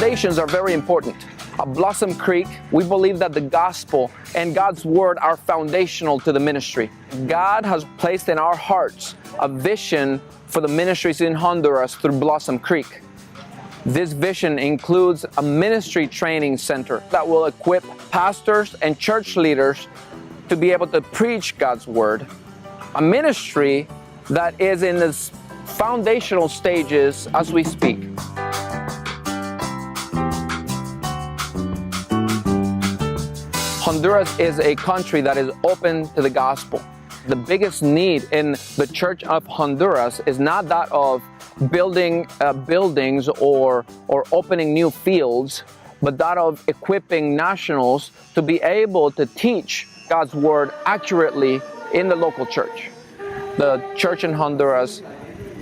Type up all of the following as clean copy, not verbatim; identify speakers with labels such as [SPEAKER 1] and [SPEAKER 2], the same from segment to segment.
[SPEAKER 1] foundations are very important. At Blossom Creek, we believe that the gospel and God's word are foundational to the ministry. God has placed in our hearts a vision for the ministries in Honduras through Blossom Creek. This vision includes a ministry training center that will equip pastors and church leaders to be able to preach God's word. A ministry that is in its foundational stages as we speak. Honduras is a country that is open to the gospel. The biggest need in the Church of Honduras is not that of building buildings or opening new fields, but that of equipping nationals to be able to teach God's word accurately in the local church. The church in Honduras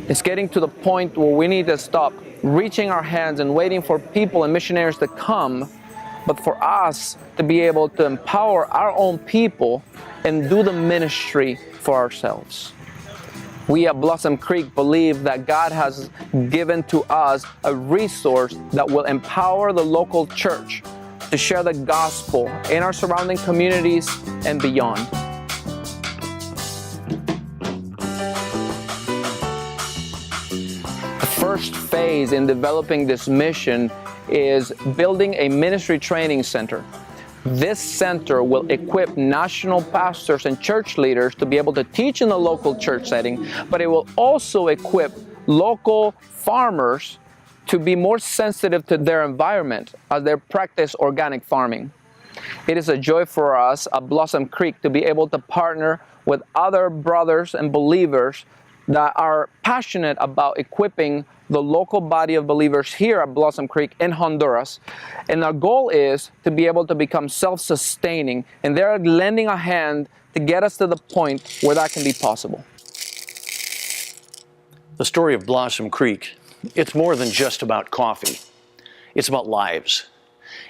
[SPEAKER 1] is getting to the point where we need to stop reaching our hands and waiting for people and missionaries to come, but for us to be able to empower our own people and do the ministry for ourselves. We at Blossom Creek believe that God has given to us a resource that will empower the local church to share the gospel in our surrounding communities and beyond. The first phase in developing this mission is building a ministry training center. This center will equip national pastors and church leaders to be able to teach in the local church setting, but it will also equip local farmers to be more sensitive to their environment as they practice organic farming. It is a joy for us at Blossom Creek to be able to partner with other brothers and believers that are passionate about equipping the local body of believers here at Blossom Creek in Honduras. And our goal is to be able to become self-sustaining, and they're lending a hand to get us to the point where that can be possible.
[SPEAKER 2] The story of Blossom Creek, it's more than just about coffee. It's about lives.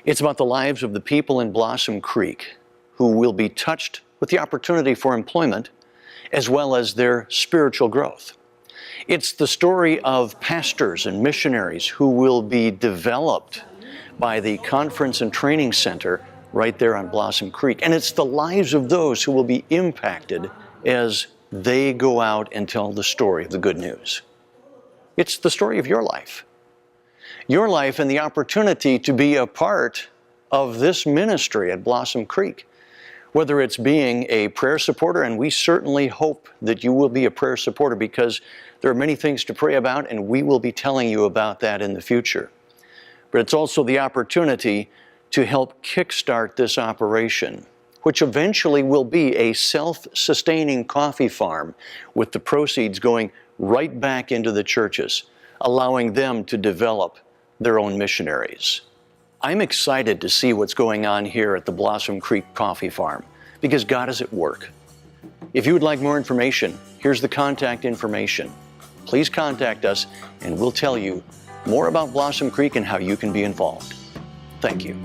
[SPEAKER 2] It's about the lives of the people in Blossom Creek who will be touched with the opportunity for employment as well as their spiritual growth. It's the story of pastors and missionaries who will be developed by the Conference and Training Center right there on Blossom Creek. And it's the lives of those who will be impacted as they go out and tell the story of the good news. It's the story of your life and the opportunity to be a part of this ministry at Blossom Creek. Whether it's being a prayer supporter, and we certainly hope that you will be a prayer supporter because there are many things to pray about, and we will be telling you about that in the future. But it's also the opportunity to help kickstart this operation, which eventually will be a self-sustaining coffee farm with the proceeds going right back into the churches, allowing them to develop their own missionaries. I'm excited to see what's going on here at the Blossom Creek Coffee Farm because God is at work. If you would like more information, here's the contact information. Please contact us and we'll tell you more about Blossom Creek and how you can be involved. Thank you.